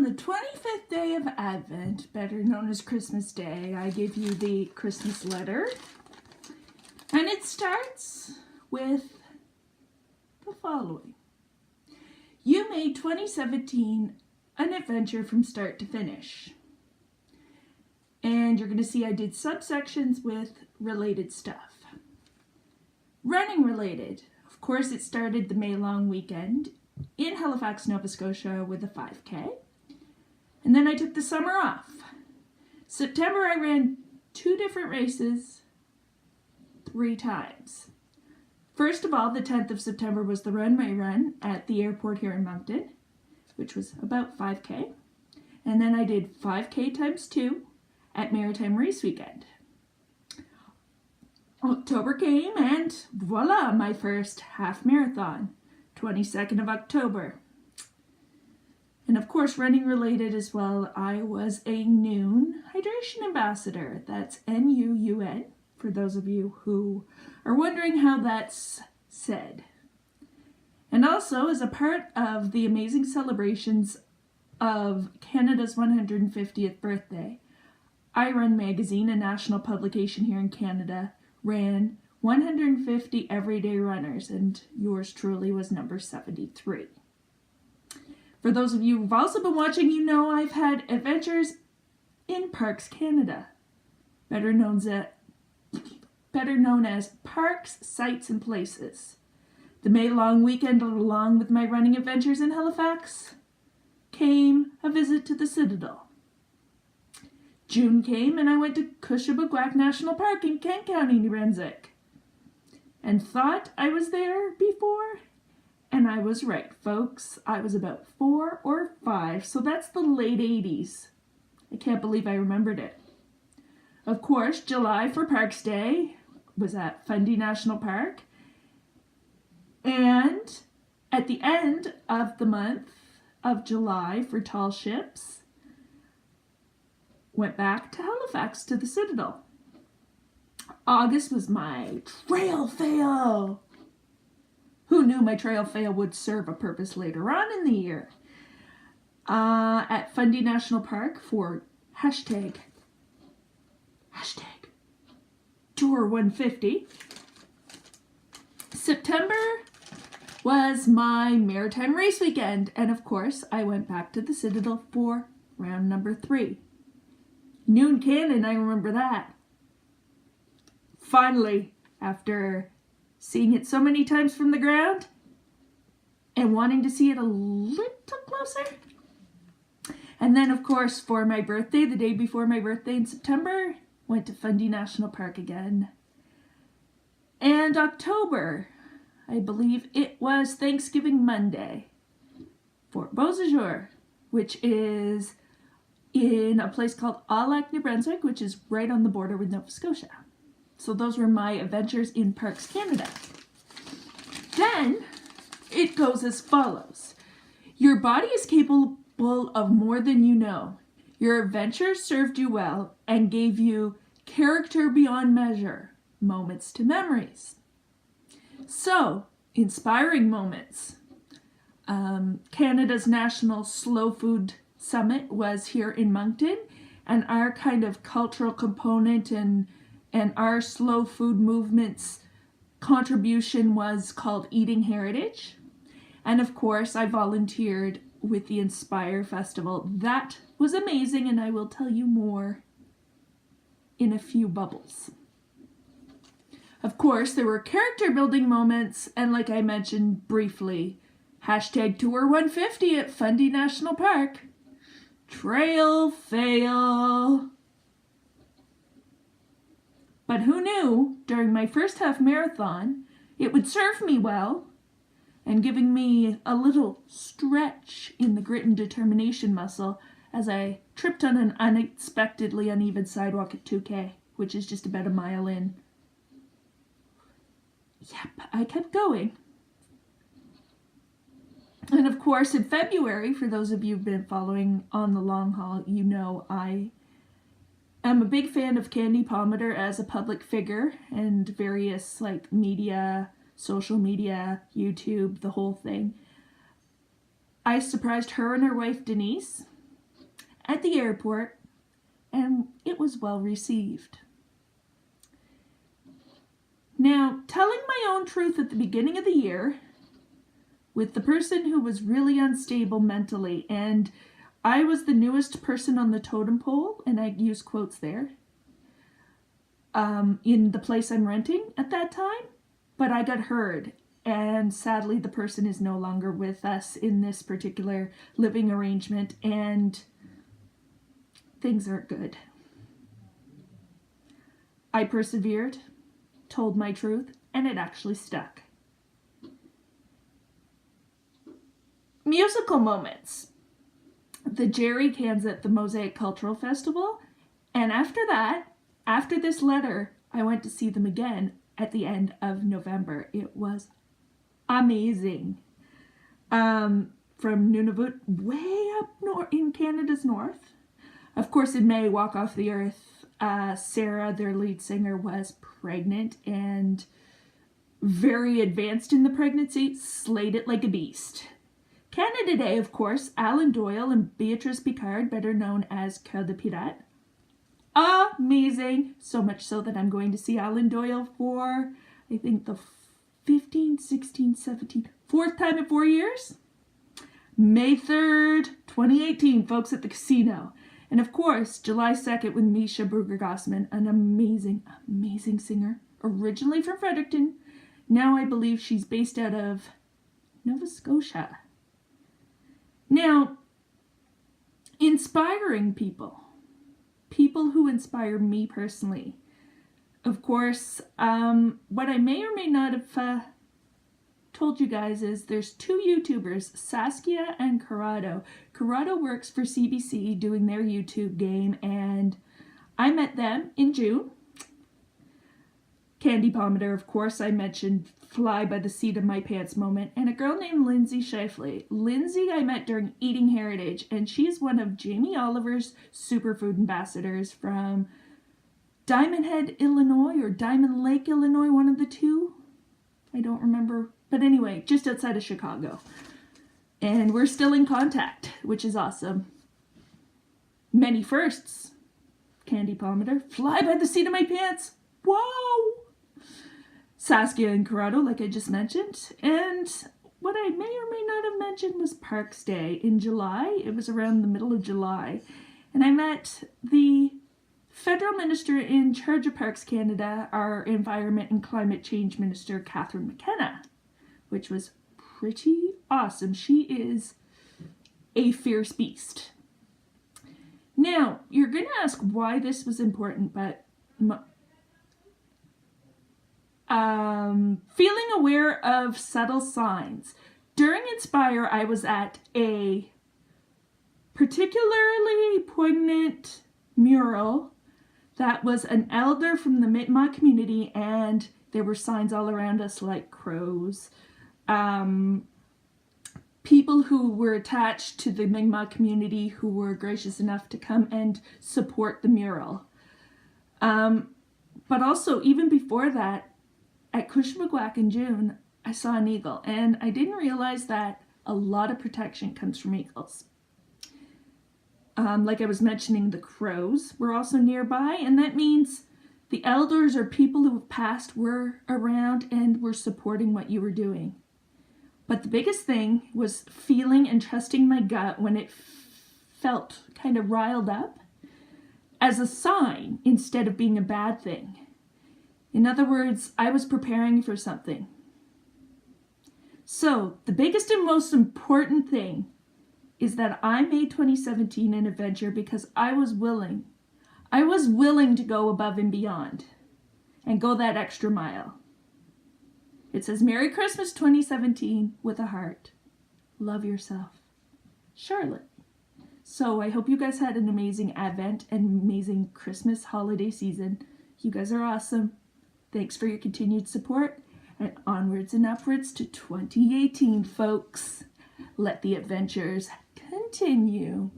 on the 25th day of Advent, better known as Christmas Day, I give you the Christmas letter. And it starts with the following. You made 2017 an adventure from start to finish. And you're going to see I did subsections with related stuff. Running related. Of course, it started the May long weekend in Halifax, Nova Scotia with a 5K. And then I took the summer off. September I ran 2 different races 3 times. First of all, the 10th of September was the Run My Run at the airport here in Moncton, which was about 5K. And then I did 5K times 2 at Maritime Race Weekend. October came and voila, my first half marathon, 22nd of October. And of course, running related as well, I was a Noon Hydration Ambassador. That's N-U-U-N, for those of you who are wondering how that's said. And also, as a part of the amazing celebrations of Canada's 150th birthday, I Run Magazine, a national publication here in Canada, ran 150 everyday runners, and yours truly was number 73. For those of you who've also been watching, you know I've had adventures in Parks Canada, better known as Parks, Sites and Places. The May long weekend, along with my running adventures in Halifax, came a visit to the Citadel. June came and I went to Cushabaguac National Park in Kent County, New Brunswick. And thought I was there before, and I was right, folks. I was about 4 or 5, so that's the late 80s. I can't believe I remembered it. Of course, July for Parks Day was at Fundy National Park. And at the end of the month of July for Tall Ships, went back to Halifax to the Citadel. August was my trail fail. Who knew my trail fail would serve a purpose later on in the year? At Fundy National Park for hashtag Tour 150. September was my Maritime Race Weekend, and of course I went back to the Citadel for round number 3. Noon Cannon, I remember that. Finally, after seeing it so many times from the ground and wanting to see it a little closer. And then, of course, for my birthday, the day before my birthday in September, went to Fundy National Park again. And October, I believe it was Thanksgiving Monday, Fort Beausejour, which is in a place called Aulac, New Brunswick, which is right on the border with Nova Scotia. So those were my adventures in Parks Canada. Then it goes as follows. Your body is capable of more than you know. Your adventures served you well and gave you character beyond measure, moments to memories. So, inspiring moments. Canada's National Slow Food Summit was here in Moncton, and our kind of cultural component and our slow food movement's contribution was called Eating Heritage. And of course, I volunteered with the Inspire Festival. That was amazing, and I will tell you more in a few bubbles. Of course, there were character building moments, and like I mentioned briefly, hashtag Tour 150 at Fundy National Park. Trail fail. But who knew, during my first half marathon, it would serve me well, and giving me a little stretch in the grit and determination muscle as I tripped on an unexpectedly uneven sidewalk at 2K, which is just about a mile in. Yep, I kept going. And of course, in February, for those of you who've been following on the long haul, you know I am a big fan of Candy Palmater as a public figure and various media, social media, YouTube, the whole thing. I surprised her and her wife Denise at the airport, and it was well received. Now, telling my own truth at the beginning of the year with the person who was really unstable mentally, and I was the newest person on the totem pole, and I use quotes there, in the place I'm renting at that time, but I got heard, and sadly the person is no longer with us in this particular living arrangement, and things aren't good. I persevered, told my truth, and it actually stuck. Musical moments. The jerry cans at the Mosaic Cultural Festival, and after that, after this letter, I went to see them again at the end of November. It was amazing. From Nunavut, way up north in Canada's north. Of course, in May, Walk Off the Earth, Sarah, their lead singer, was pregnant and very advanced in the pregnancy, slayed it like a beast. Canada Day, of course, Alan Doyle and Beatrice Picard, better known as Cœur de Pirate. Amazing. So much so that I'm going to see Alan Doyle for, I think, the 15, 16, 17, fourth time in 4 years. May 3rd, 2018, folks, at the casino. And of course, July 2nd with Misha Bruger-Gossman, an amazing, amazing singer, originally from Fredericton. Now I believe she's based out of Nova Scotia. Now, inspiring people who inspire me personally. Of course, what I may or may not have told you guys is there's two YouTubers, Saskia and Corrado. Corrado works for CBC doing their YouTube game, and I met them in June. Candy Palmater, of course, I mentioned fly by the seat of my pants moment, and a girl named Lindsay Shifley. Lindsay I met during Eating Heritage, and she's one of Jamie Oliver's superfood ambassadors from Diamond Head, Illinois, or Diamond Lake, Illinois, one of the two. I don't remember. But anyway, just outside of Chicago. And we're still in contact, which is awesome. Many firsts. Candy Palmater, fly by the seat of my pants. Whoa! Saskia and Corrado, like I just mentioned. And what I may or may not have mentioned was Parks Day in July. It was around the middle of July. And I met the Federal Minister in charge of Parks Canada, our Environment and Climate Change Minister, Catherine McKenna, which was pretty awesome. She is a fierce beast. Now, you're going to ask why this was important, but feeling aware of subtle signs. During Inspire, I was at a particularly poignant mural that was an elder from the Mi'kmaq community, and there were signs all around us like crows. People who were attached to the Mi'kmaq community who were gracious enough to come and support the mural. But also, even before that, at Cushmagwak in June, I saw an eagle, and I didn't realize that a lot of protection comes from eagles. Like I was mentioning, the crows were also nearby, and that means the elders or people who have passed were around and were supporting what you were doing. But the biggest thing was feeling and trusting my gut when it felt kind of riled up as a sign instead of being a bad thing. In other words, I was preparing for something. So the biggest and most important thing is that I made 2017 an adventure because I was willing. I was willing to go above and beyond and go that extra mile. It says, Merry Christmas 2017 with a heart. Love yourself. Charlotte. So I hope you guys had an amazing Advent and amazing Christmas holiday season. You guys are awesome. Thanks for your continued support, and onwards and upwards to 2018, folks. Let the adventures continue.